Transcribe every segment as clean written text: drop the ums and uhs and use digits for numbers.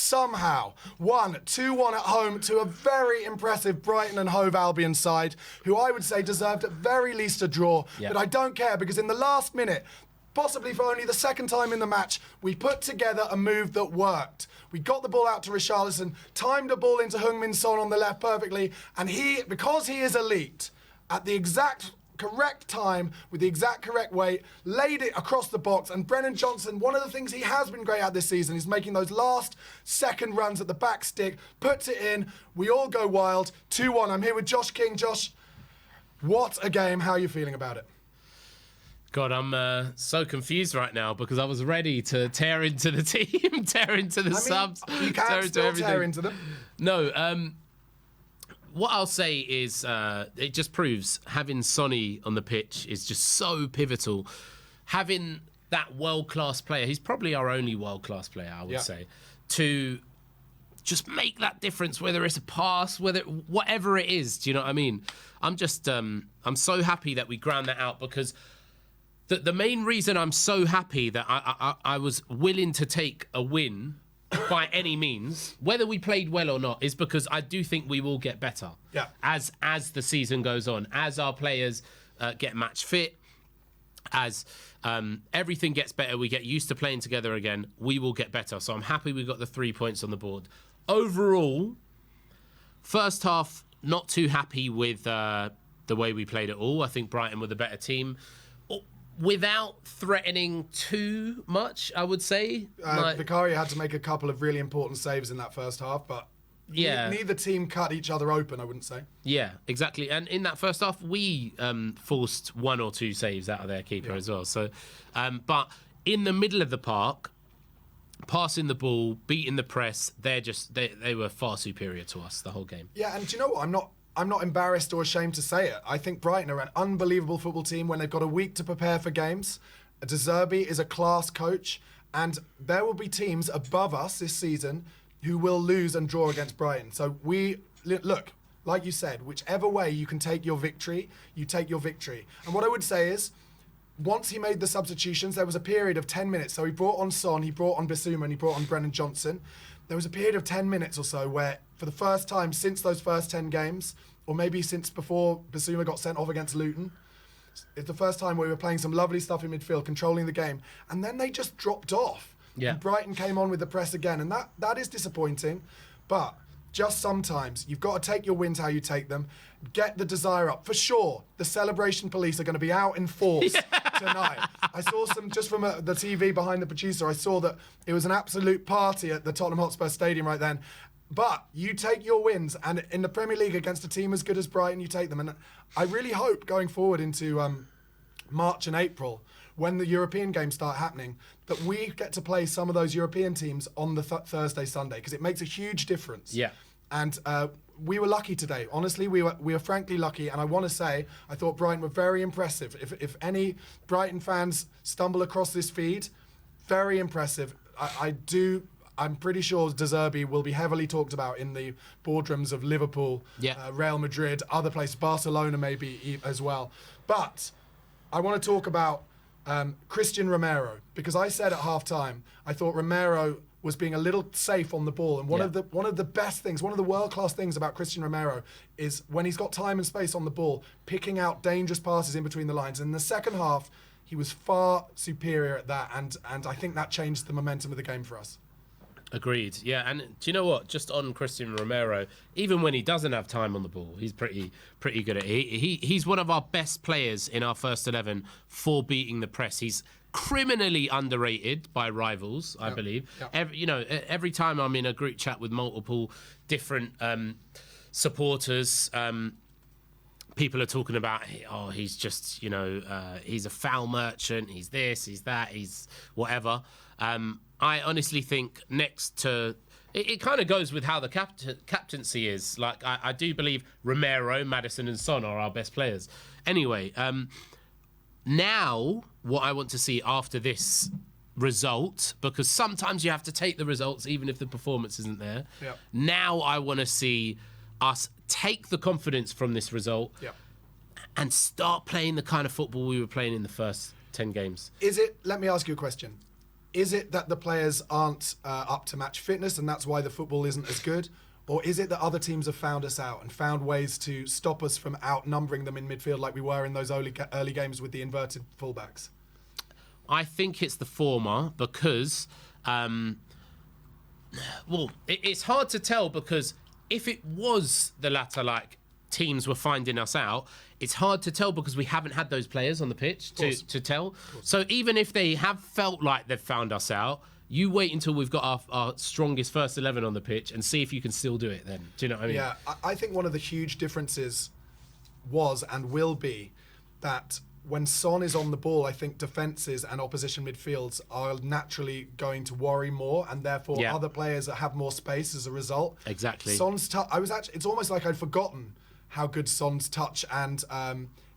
somehow won 2-1 at home to a very impressive Brighton and Hove Albion side, who I would say deserved at very least a draw. Yeah. But I don't care, because in the last minute, possibly for only the second time in the match, we put together a move that worked. We got the ball out to Richarlison, timed a ball into Heung-min Son on the left perfectly, and he, because he is elite, at the exact correct time, with the exact correct weight, laid it across the box. And Brennan Johnson, one of the things he has been great at this season is making those last second runs at the back stick, puts it in, we all go wild. 2-1. I'm here with Josh King. Josh, what a game. How are you feeling about it? God, I'm so confused right now, because I was ready to tear into the team, tear into the subs. You can still tear into them. No, what I'll say is it just proves having Sonny on the pitch is just so pivotal. Having that world-class player, he's probably our only world-class player, I would say, to just make that difference, whether it's a pass, whatever it is. Do you know what I mean? I'm just, I'm so happy that we ground that out, because the main reason I'm so happy that I was willing to take a win by any means, whether we played well or not, is because I do think we will get better as the season goes on, as our players get match fit, as everything gets better, we get used to playing together again, we will get better. So I'm happy we got the 3 points on the board. Overall, first half, not too happy with the way we played it all. I think Brighton were the better team, without threatening too much, I would say. Vicario had to make a couple of really important saves in that first half, but neither team cut each other open, I wouldn't say. Yeah, exactly. And in that first half, we forced 1 or 2 saves out of their keeper as well. So, but in the middle of the park, passing the ball, beating the press, they were far superior to us the whole game. Yeah, and do you know what? I'm not embarrassed or ashamed to say it. I think Brighton are an unbelievable football team when they've got a week to prepare for games. De Zerbi is a class coach, and there will be teams above us this season who will lose and draw against Brighton. So look, like you said, whichever way you can take your victory, you take your victory. And what I would say is, once he made the substitutions, there was a period of 10 minutes. So he brought on Son, he brought on Bissouma, and he brought on Brennan Johnson. There was a period of 10 minutes or so where, for the first time since those first 10 games, or maybe since before Bissouma got sent off against Luton, it's the first time where we were playing some lovely stuff in midfield, controlling the game, and then they just dropped off. Yeah. And Brighton came on with the press again, and that is disappointing. But just sometimes you've got to take your wins how you take them. Get the desire up. For sure, the celebration police are going to be out in force tonight. I saw some, just from the TV behind the producer, I saw that it was an absolute party at the Tottenham Hotspur Stadium right then. But you take your wins, and in the Premier League against a team as good as Brighton, you take them. And I really hope going forward into March and April, when the European games start happening, that we get to play some of those European teams on the Thursday, Sunday, because it makes a huge difference. Yeah. And we were lucky today. Honestly, we were frankly lucky. And I want to say, I thought Brighton were very impressive. If any Brighton fans stumble across this feed, very impressive. I'm pretty sure De Zerbi will be heavily talked about in the boardrooms of Liverpool, Real Madrid, other places, Barcelona maybe as well. But I want to talk about Christian Romero, because I said at half-time, I thought Romero was being a little safe on the ball. And one of the best things, one of the world-class things about Christian Romero is when he's got time and space on the ball, picking out dangerous passes in between the lines. And in the second half, he was far superior at that, and I think that changed the momentum of the game for us. Agreed. Yeah, and do you know what? Just on Christian Romero, even when he doesn't have time on the ball, he's pretty good at it. He's one of our best players in our first 11 for beating the press. He's criminally underrated by rivals, I believe. Yep. Every time I'm in a group chat with multiple different supporters, people are talking about, he's just, he's a foul merchant, he's this, he's that, he's whatever. I honestly think next to... It kind of goes with how the captaincy is. Like, I do believe Romero, Maddison and Son are our best players. Anyway, now what I want to see after this result, because sometimes you have to take the results even if the performance isn't there. Yep. Now I want to see us take the confidence from this result and start playing the kind of football we were playing in the first 10 games. Let me ask you a question. Is it that the players aren't up to match fitness and that's why the football isn't as good? Or is it that other teams have found us out and found ways to stop us from outnumbering them in midfield like we were in those early games with the inverted fullbacks? I think it's the former because, it's hard to tell because if it was the latter, like teams were finding us out, it's hard to tell because we haven't had those players on the pitch to tell. So even if they have felt like they've found us out, you wait until we've got our strongest first 11 on the pitch and see if you can still do it then. Do you know what I mean? Yeah, I think one of the huge differences was and will be that when Son is on the ball, I think defences and opposition midfields are naturally going to worry more, and therefore other players that have more space as a result. Exactly. Son's touch. It's almost like I'd forgotten how good Son's touch and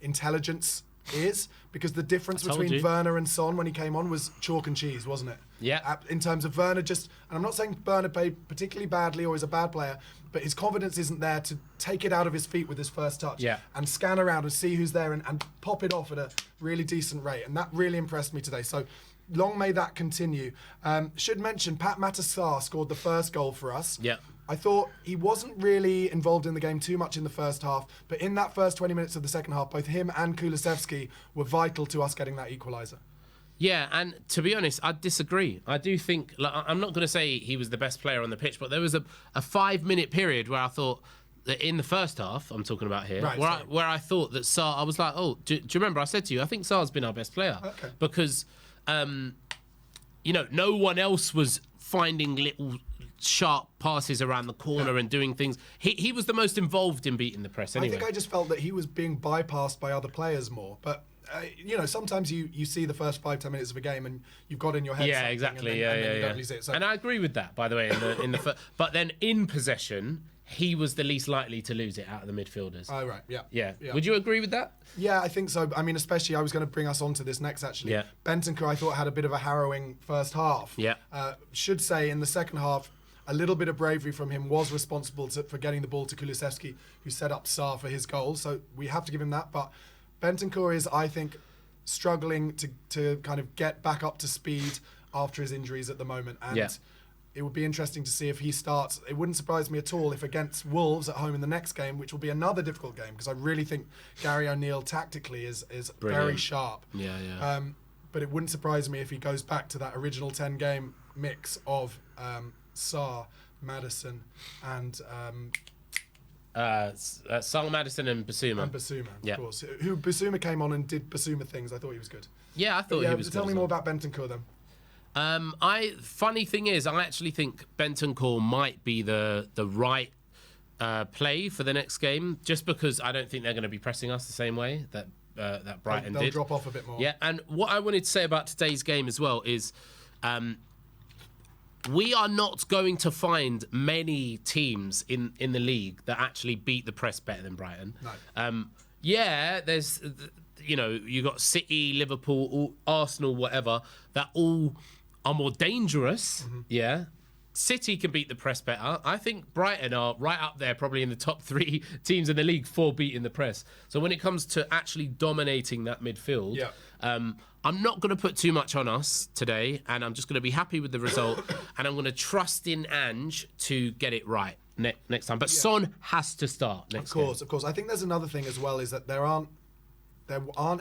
intelligence is, because the difference between Werner and Son when he came on was chalk and cheese, wasn't it? Yeah. In terms of Werner, and I'm not saying Werner played particularly badly or is a bad player, but his confidence isn't there to take it out of his feet with his first touch and scan around and see who's there and pop it off at a really decent rate. And that really impressed me today. So long may that continue. Should mention, Pat Matasar scored the first goal for us. Yeah. I thought he wasn't really involved in the game too much in the first half, but in that first 20 minutes of the second half, both him and Kulusevski were vital to us getting that equaliser. Yeah, and to be honest, I disagree. I do think, I'm not going to say he was the best player on the pitch, but there was a 5-minute period where I thought that in the first half, I'm talking about here, where I thought that Sarr, I was like, do you remember I said to you, I think Sarr's been our best player. Okay. Because, no one else was finding little sharp passes around the corner and doing things. He was the most involved in beating the press anyway. I think I just felt that he was being bypassed by other players more. But, sometimes you see the first 5-10 minutes of a game and you've got in your head something exactly. and then you don't lose it. So. And I agree with that, by the way, in the but then in possession, he was the least likely to lose it out of the midfielders. Oh, right, yeah. Would you agree with that? Yeah, I think so. I mean, especially, I was going to bring us on to this next, actually. Yeah. Bentancur, I thought, had a bit of a harrowing first half. Yeah. Should say, in the second half, a little bit of bravery from him was responsible for getting the ball to Kulusevski, who set up Sarr for his goal. So we have to give him that. But Bentancur is, I think, struggling to kind of get back up to speed after his injuries at the moment. And it would be interesting to see if he starts. It wouldn't surprise me at all if against Wolves at home in the next game, which will be another difficult game, because I really think Gary O'Neill tactically is very sharp. Yeah. But it wouldn't surprise me if he goes back to that original 10-game mix of Sarr, Maddison, and Sarr, Maddison, and Basuma. Of course. Who Basuma came on and did Basuma things. I thought he was good. Yeah, I thought he was good. Tell me more about Bentancur then. Funny thing is, I actually think Bentancur might be the right play for the next game, just because I don't think they're going to be pressing us the same way that Brighton did. They'll drop off a bit more. Yeah, and what I wanted to say about today's game as well is we are not going to find many teams in the league that actually beat the press better than Brighton. No. There's, you got City, Liverpool, Arsenal, whatever, that all are more dangerous. Mm-hmm. Yeah. City can beat the press better. I think Brighton are right up there, probably in the top 3 teams in the league for beating the press. So when it comes to actually dominating that midfield, I'm not going to put too much on us today, and I'm just going to be happy with the result, and I'm going to trust in Ange to get it right next time. But Son has to start next game. Of course. I think there's another thing as well, is that there aren't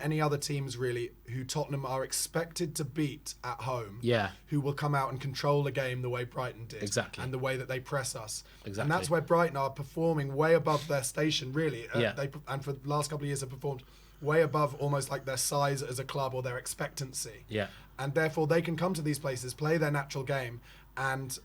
any other teams really who Tottenham are expected to beat at home. Yeah. Who will come out and control the game the way Brighton did. Exactly. And the way that they press us. Exactly. And that's where Brighton are performing way above their station, really. And for the last couple of years have performed way above almost like their size as a club or their expectancy. Yeah. And therefore they can come to these places, play their natural game, and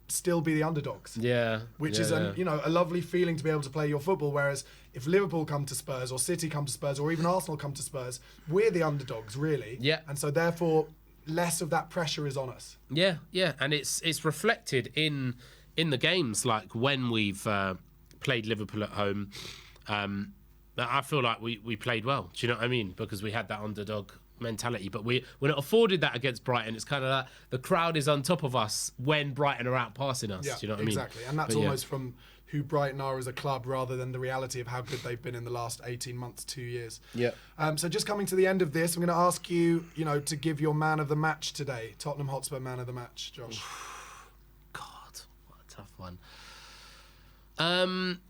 still be the underdogs. Yeah. Which is a lovely feeling to be able to play your football. Whereas if Liverpool come to Spurs or City come to Spurs or even Arsenal come to Spurs, we're the underdogs, really. Yeah. And so therefore less of that pressure is on us. Yeah. And it's reflected in the games, like when we've played Liverpool at home. I feel like we played well. Do you know what I mean? Because we had that underdog mentality, but we're not afforded that against Brighton. It's kind of like the crowd is on top of us when Brighton are out passing us. Yeah, do you know what exactly. I mean? And that's But almost from who Brighton are as a club rather than the reality of how good they've been in the last 18 months, 2 years. Yeah. So just coming to the end of this, I'm going to ask you, to give your man of the match today. Tottenham Hotspur man of the match, Josh. God, what a tough one.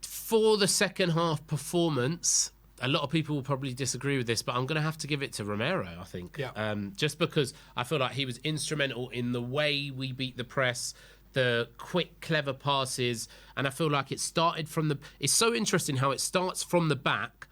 For the second half performance, a lot of people will probably disagree with this, but I'm going to have to give it to Romero, I think. Yeah. Just because I feel like he was instrumental in the way we beat the press, the quick, clever passes, and I feel like it started from the... It's so interesting how it starts from the back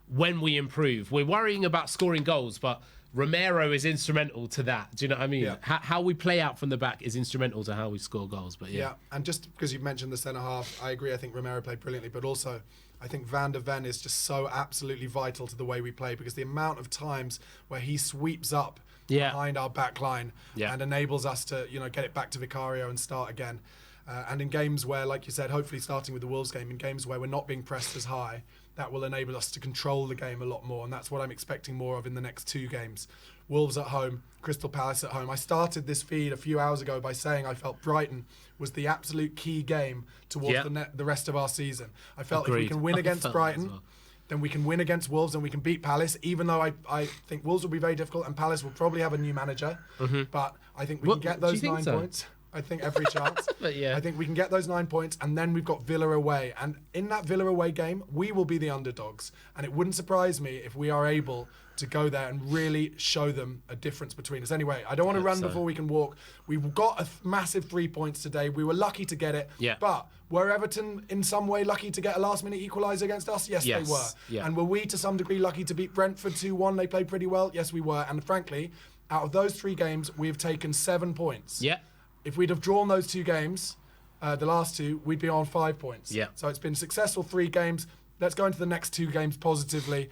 when we improve. We're worrying about scoring goals, but Romero is instrumental to that. Do you know what I mean? Yeah. How we play out from the back is instrumental to how we score goals. But Yeah, and just because you've mentioned the centre-half, I agree, I think Romero played brilliantly, but also I think Van der Ven is just so absolutely vital to the way we play, because the amount of times where he sweeps up behind our back line and enables us to, get it back to Vicario and start again. And in games where, like you said, hopefully starting with the Wolves game, in games where we're not being pressed as high, that will enable us to control the game a lot more, and that's what I'm expecting more of in the next 2 games. Wolves at home, Crystal Palace at home. I started this feed a few hours ago by saying I felt Brighton was the absolute key game towards the rest of our season. I felt if we can win against Brighton, then we can win against Wolves and we can beat Palace, even though I think Wolves will be very difficult and Palace will probably have a new manager. But I think we can get those 9 points. I think every chance. But yeah. I think we can get those 9 points, and then we've got Villa away. And in that Villa away game, we will be the underdogs. And it wouldn't surprise me if we are able to go there and really show them a difference between us. Anyway, I don't want to run before we can walk. We've got a massive 3 points today. We were lucky to get it. Yeah. But were Everton in some way lucky to get a last-minute equaliser against us? Yes, they were. Yeah. And were we to some degree lucky to beat Brentford 2-1? They played pretty well. Yes, we were. And frankly, out of those 3 games, we've taken 7 points. Yeah. If we'd have drawn those 2 games, the last 2, we'd be on 5 points. Yeah. So it's been successful 3 games. Let's go into the next 2 games positively